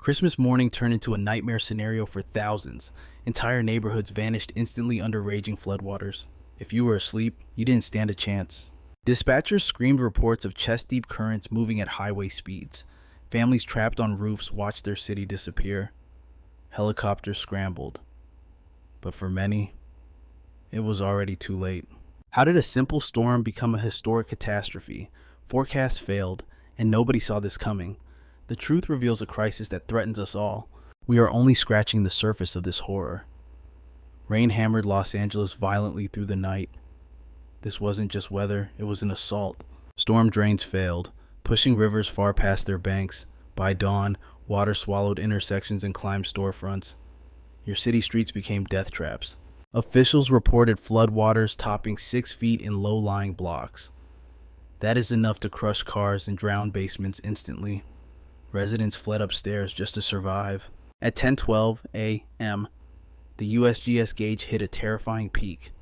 Christmas morning turned into a nightmare scenario for thousands. Entire neighborhoods vanished instantly under raging floodwaters. If you were asleep, you didn't stand a chance. Dispatchers screamed reports of chest-deep currents moving at highway speeds. Families trapped on roofs watched their city disappear. Helicopters scrambled. But for many, it was already too late. How did a simple storm become a historic catastrophe? Forecasts failed, and nobody saw this coming. The truth reveals a crisis that threatens us all. We are only scratching the surface of this horror. Rain hammered Los Angeles violently through the night. This wasn't just weather, it was an assault. Storm drains failed, pushing rivers far past their banks. By dawn, water swallowed intersections and climbed storefronts. Your city streets became death traps. Officials reported floodwaters topping 6 feet in low-lying blocks. That is enough to crush cars and drown basements instantly. Residents fled upstairs just to survive. At 10:12 a.m., the USGS gauge hit a terrifying peak.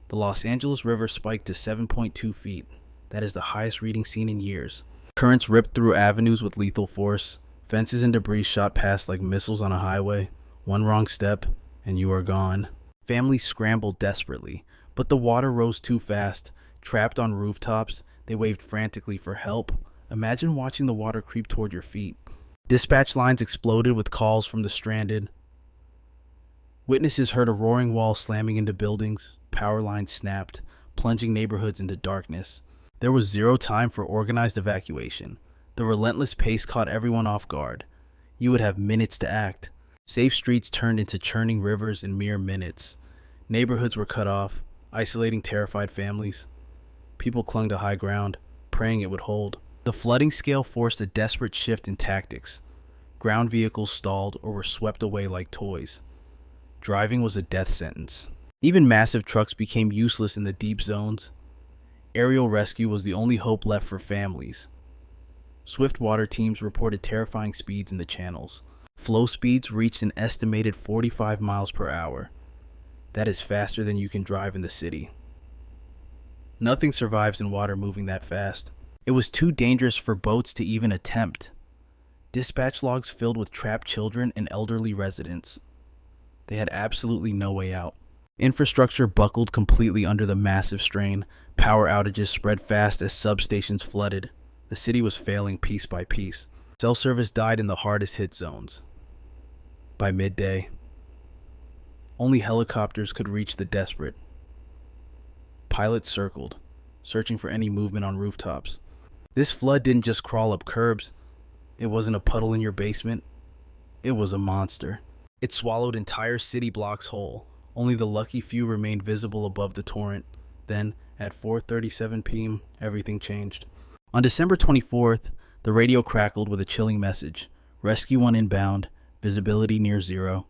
The Los Angeles River spiked to 7.2 feet. That is the highest reading seen in years. Currents ripped through avenues with lethal force. Fences and debris shot past like missiles on a highway. One wrong step, and you are gone. Families scrambled desperately, but the water rose too fast. Trapped on rooftops, they waved frantically for help. Imagine watching the water creep toward your feet. Dispatch lines exploded with calls from the stranded. Witnesses heard a roaring wall slamming into buildings. Power lines snapped, plunging neighborhoods into darkness. There was zero time for organized evacuation. The relentless pace caught everyone off guard. You would have minutes to act. Safe streets turned into churning rivers in mere minutes. Neighborhoods were cut off, isolating terrified families. People clung to high ground, praying it would hold. The flooding scale forced a desperate shift in tactics. Ground vehicles stalled or were swept away like toys. Driving was a death sentence. Even massive trucks became useless in the deep zones. Aerial rescue was the only hope left for families. Swift water teams reported terrifying speeds in the channels. Flow speeds reached an estimated 45 miles per hour. That is faster than you can drive in the city. Nothing survives in water moving that fast. It was too dangerous for boats to even attempt. Dispatch logs filled with trapped children and elderly residents. They had absolutely no way out. Infrastructure buckled completely under the massive strain. Power outages spread fast as substations flooded. The city was failing piece by piece. Cell service died in the hardest hit zones. By midday, only helicopters could reach the desperate. Pilots circled, searching for any movement on rooftops. This flood didn't just crawl up curbs. It wasn't a puddle in your basement. It was a monster. It swallowed entire city blocks whole. Only the lucky few remained visible above the torrent. Then, at 4:37 p.m., everything changed. On December 24th, the radio crackled with a chilling message. Rescue 1 inbound, visibility near zero.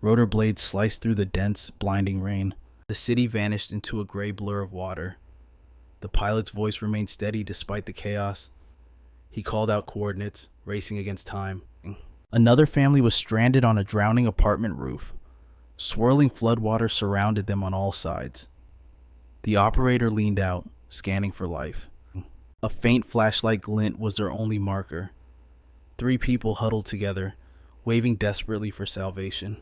Rotor blades sliced through the dense, blinding rain. The city vanished into a gray blur of water. The pilot's voice remained steady despite the chaos. He called out coordinates, racing against time. Another family was stranded on a drowning apartment roof. Swirling floodwaters surrounded them on all sides. The operator leaned out, scanning for life. A faint flashlight glint was their only marker. 3 people huddled together, waving desperately for salvation.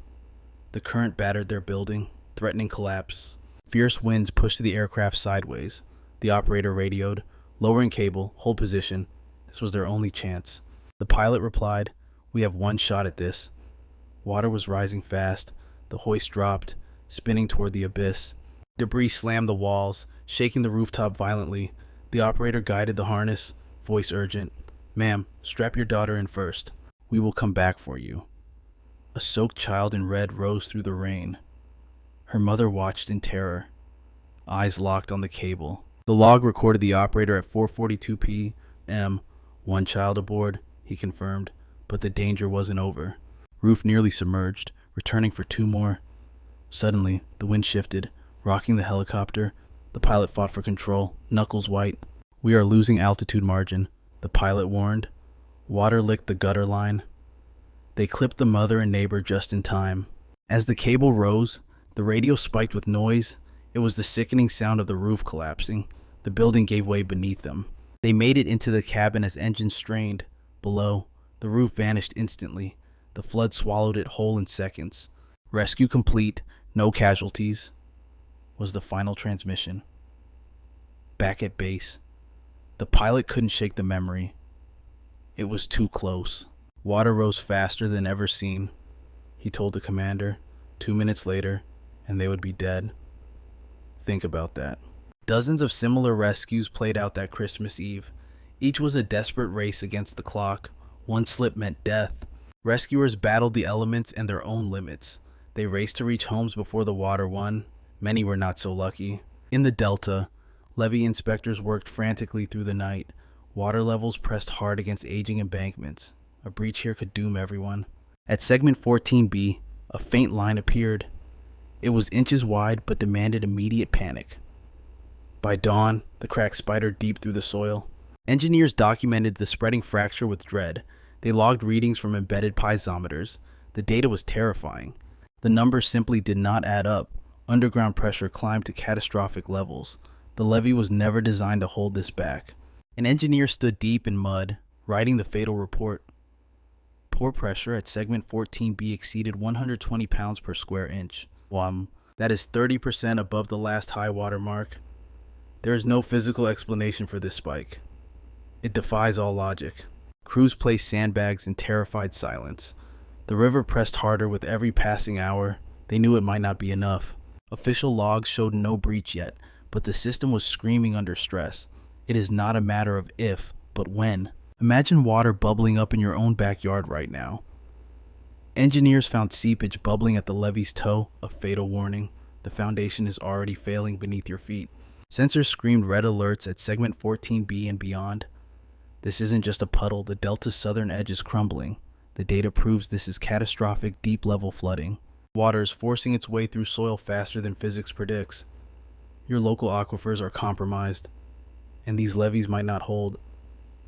The current battered their building, threatening collapse. Fierce winds pushed the aircraft sideways. The operator radioed, lowering cable, hold position. This was their only chance. The pilot replied, "We have one shot at this." Water was rising fast. The hoist dropped, spinning toward the abyss. Debris slammed the walls, shaking the rooftop violently. The operator guided the harness, voice urgent. "Ma'am, strap your daughter in first. We will come back for you." A soaked child in red rose through the rain. Her mother watched in terror, eyes locked on the cable. The log recorded the operator at 4:42 p.m. "One child aboard," he confirmed, but the danger wasn't over. Roof nearly submerged, returning for 2 more. Suddenly, the wind shifted, rocking the helicopter. The pilot fought for control, knuckles white. "We are losing altitude margin," the pilot warned. Water licked the gutter line. They clipped the mother and neighbor just in time. As the cable rose, the radio spiked with noise. It was the sickening sound of the roof collapsing. The building gave way beneath them. They made it into the cabin as engines strained. Below, The roof vanished instantly. The flood swallowed it whole in seconds. "Rescue complete, no casualties," was the final transmission. Back at base, the pilot couldn't shake the memory. It was too close. Water rose faster than ever seen, he told the commander. 2 minutes later, and they would be dead. Think about that. Dozens of similar rescues played out that Christmas Eve. Each was a desperate race against the clock. One slip meant death. Rescuers battled the elements and their own limits. They raced to reach homes before the water won. Many were not so lucky. In the Delta, levee inspectors worked frantically through the night. Water levels pressed hard against aging embankments. A breach here could doom everyone. At segment 14B, a faint line appeared. It was inches wide but demanded immediate panic. By dawn, the crack spidered deep through the soil. Engineers documented the spreading fracture with dread. They logged readings from embedded piezometers. The data was terrifying. The numbers simply did not add up. Underground pressure climbed to catastrophic levels. The levee was never designed to hold this back. An engineer stood deep in mud, writing the fatal report. Pore pressure at segment 14B exceeded 120 pounds per square inch. That is 30% above the last high water mark. There is no physical explanation for this spike. It defies all logic. Crews placed sandbags in terrified silence. The river pressed harder with every passing hour. They knew it might not be enough. Official logs showed no breach yet, but the system was screaming under stress. It is not a matter of if, but when. Imagine water bubbling up in your own backyard right now. Engineers found seepage bubbling at the levee's toe, a fatal warning. The foundation is already failing beneath your feet. Sensors screamed red alerts at segment 14B and beyond. This isn't just a puddle, the delta's southern edge is crumbling. The data proves this is catastrophic deep-level flooding. Water is forcing its way through soil faster than physics predicts. Your local aquifers are compromised, and these levees might not hold.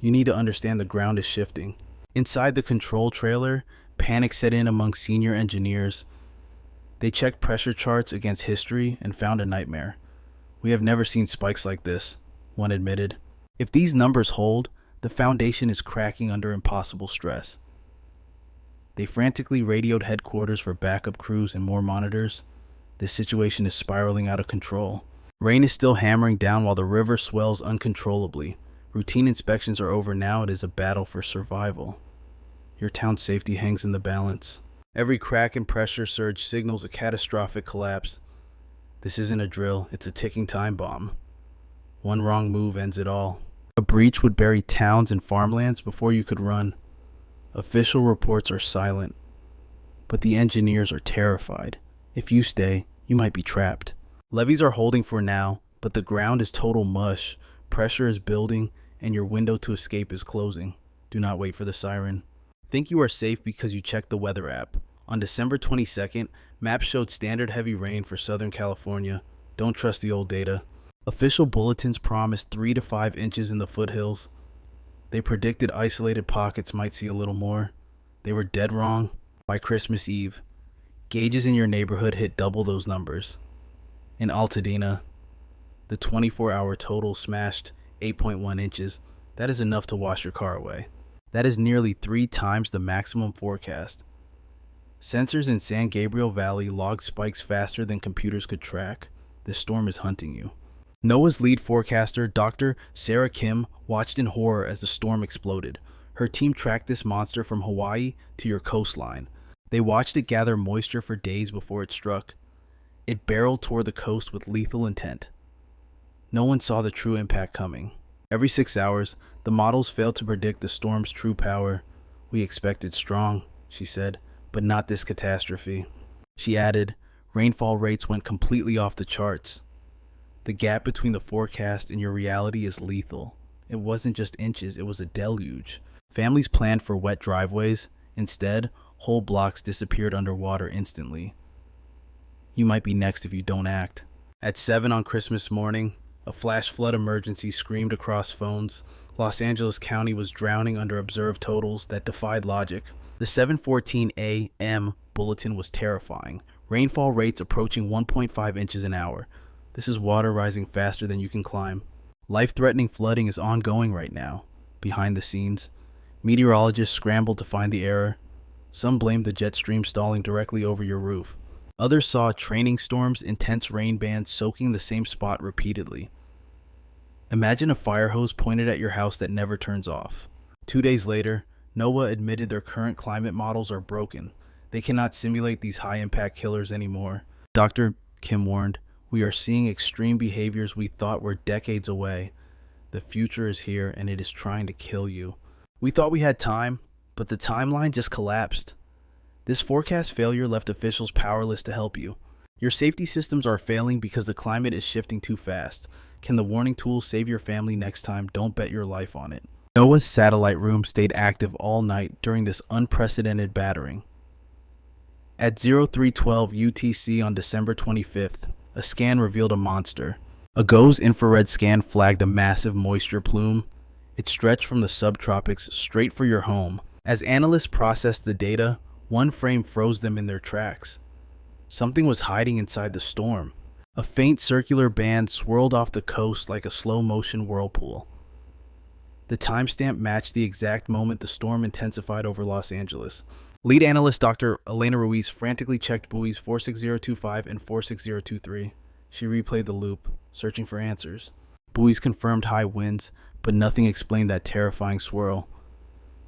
You need to understand the ground is shifting. Inside the control trailer, panic set in among senior engineers. They checked pressure charts against history and found a nightmare. "We have never seen spikes like this," one admitted. "If these numbers hold, the foundation is cracking under impossible stress." They frantically radioed headquarters for backup crews and more monitors. This situation is spiraling out of control. Rain is still hammering down while the river swells uncontrollably. Routine inspections are over now. It is a battle for survival. Your town's safety hangs in the balance. Every crack and pressure surge signals a catastrophic collapse. This isn't a drill, it's a ticking time bomb. One wrong move ends it all. A breach would bury towns and farmlands before you could run. Official reports are silent, but the engineers are terrified. If you stay, you might be trapped. Levees are holding for now, but the ground is total mush. Pressure is building, and your window to escape is closing. Do not wait for the siren. Think you are safe because you checked the weather app. On December 22nd, maps showed standard heavy rain for Southern California. Don't trust the old data. Official bulletins promised 3 to 5 inches in the foothills. They predicted isolated pockets might see a little more. They were dead wrong. By Christmas Eve, gauges in your neighborhood hit double those numbers. In Altadena, the 24-hour total smashed 8.1 inches. That is enough to wash your car away. That is nearly 3 times the maximum forecast. Sensors in San Gabriel Valley logged spikes faster than computers could track. This storm is hunting you. NOAA's lead forecaster, Dr. Sarah Kim, watched in horror as the storm exploded. Her team tracked this monster from Hawaii to your coastline. They watched it gather moisture for days before it struck. It barreled toward the coast with lethal intent. No one saw the true impact coming. Every 6 hours, the models failed to predict the storm's true power. "We expected strong," she said, "but not this catastrophe." She added, "Rainfall rates went completely off the charts. The gap between the forecast and your reality is lethal. It wasn't just inches, it was a deluge." Families planned for wet driveways. Instead, whole blocks disappeared underwater instantly. You might be next if you don't act. At 7 on Christmas morning, a flash flood emergency screamed across phones. Los Angeles County was drowning under observed totals that defied logic. The 7:14 a.m. bulletin was terrifying. Rainfall rates approaching 1.5 inches an hour. This is water rising faster than you can climb. Life-threatening flooding is ongoing right now, behind the scenes. Meteorologists scrambled to find the error. Some blamed the jet stream stalling directly over your roof. Others saw training storms, intense rain bands soaking the same spot repeatedly. Imagine a fire hose pointed at your house that never turns off. 2 days later, NOAA admitted their current climate models are broken. They cannot simulate these high-impact killers anymore. Dr. Kim warned, "We are seeing extreme behaviors we thought were decades away. The future is here and it is trying to kill you." We thought we had time, but the timeline just collapsed. This forecast failure left officials powerless to help you. Your safety systems are failing because the climate is shifting too fast. Can the warning tools save your family next time? Don't bet your life on it. NOAA's satellite room stayed active all night during this unprecedented battering. At 0312 UTC on December 25th, a scan revealed a monster. A GOES infrared scan flagged a massive moisture plume. It stretched from the subtropics straight for your home. As analysts processed the data, one frame froze them in their tracks. Something was hiding inside the storm. A faint circular band swirled off the coast like a slow-motion whirlpool. The timestamp matched the exact moment the storm intensified over Los Angeles. Lead analyst Dr. Elena Ruiz frantically checked buoys 46025 and 46023. She replayed the loop, searching for answers. Buoys confirmed high winds, but nothing explained that terrifying swirl.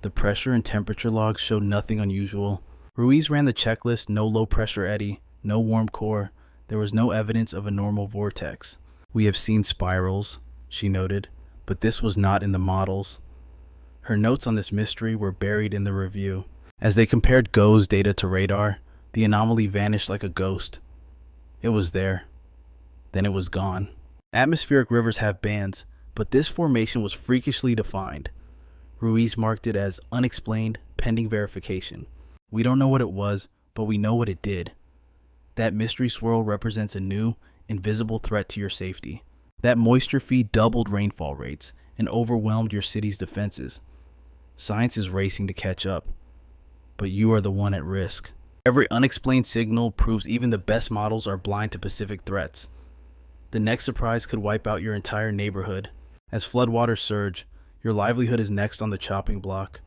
The pressure and temperature logs showed nothing unusual. Ruiz ran the checklist: no low-pressure eddy, no warm core. There was no evidence of a normal vortex. "We have seen spirals," she noted, "but this was not in the models." Her notes on this mystery were buried in the review. As they compared GOES data to radar, the anomaly vanished like a ghost. It was there. Then it was gone. Atmospheric rivers have bands, but this formation was freakishly defined. Ruiz marked it as unexplained, pending verification. "We don't know what it was, but we know what it did. That mystery swirl represents a new, invisible threat to your safety. That moisture feed doubled rainfall rates and overwhelmed your city's defenses. Science is racing to catch up, but you are the one at risk." Every unexplained signal proves even the best models are blind to Pacific threats. The next surprise could wipe out your entire neighborhood. As floodwaters surge, your livelihood is next on the chopping block.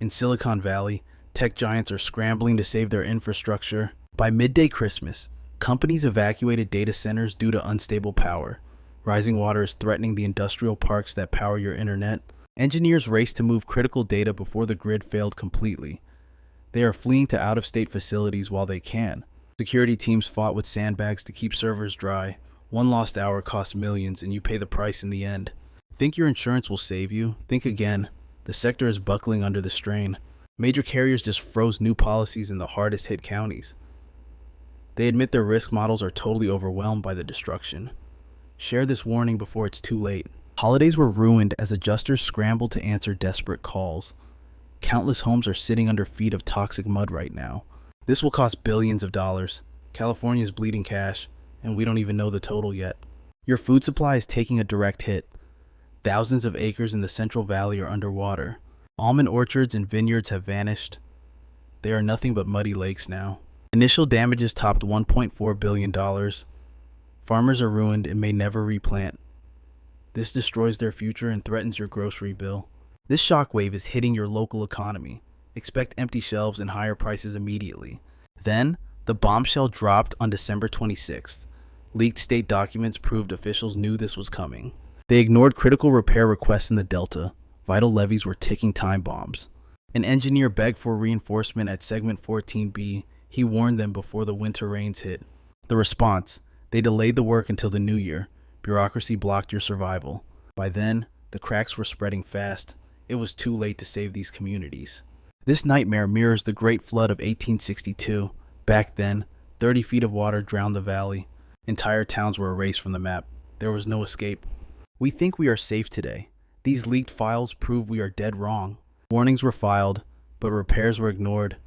In Silicon Valley, tech giants are scrambling to save their infrastructure. By midday Christmas, companies evacuated data centers due to unstable power. Rising water is threatening the industrial parks that power your internet. Engineers race to move critical data before the grid failed completely. They are fleeing to out-of-state facilities while they can. Security teams fought with sandbags to keep servers dry. One lost hour costs millions, and you pay the price in the end. Think your insurance will save you? Think again. The sector is buckling under the strain. Major carriers just froze new policies in the hardest hit counties. They admit their risk models are totally overwhelmed by the destruction. Share this warning before it's too late. Holidays were ruined as adjusters scrambled to answer desperate calls. Countless homes are sitting under feet of toxic mud right now. This will cost billions of dollars. California is bleeding cash, and we don't even know the total yet. Your food supply is taking a direct hit. Thousands of acres in the Central Valley are underwater. Almond orchards and vineyards have vanished. They are nothing but muddy lakes now. Initial damages topped $1.4 billion. Farmers are ruined and may never replant. This destroys their future and threatens your grocery bill. This shockwave is hitting your local economy. Expect empty shelves and higher prices immediately. Then, the bombshell dropped on December 26th. Leaked state documents proved officials knew this was coming. They ignored critical repair requests in the Delta. Vital levees were ticking time bombs. An engineer begged for reinforcement at segment 14B. He warned them before the winter rains hit. The response: they delayed the work until the new year. Bureaucracy blocked your survival. By then, the cracks were spreading fast. It was too late to save these communities. This nightmare mirrors the Great Flood of 1862. Back then, 30 feet of water drowned the valley. Entire towns were erased from the map. There was no escape. We think we are safe today. These leaked files prove we are dead wrong. Warnings were filed, but repairs were ignored.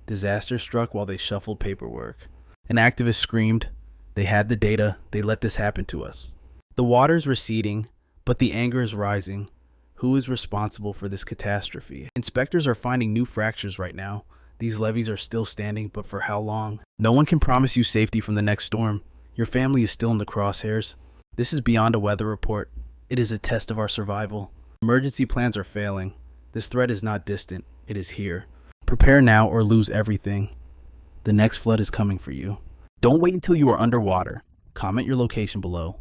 Disaster struck while they shuffled paperwork. An activist screamed, "They had the data, they let this happen to us." The water is receding, but the anger is rising. Who is responsible for this catastrophe? Inspectors are finding new fractures right now. These levees are still standing, but for how long? No one can promise you safety from the next storm. Your family is still in the crosshairs. This is beyond a weather report. It is a test of our survival. Emergency plans are failing. This threat is not distant, it is here. Prepare now or lose everything. The next flood is coming for you. Don't wait until you are underwater. Comment your location below.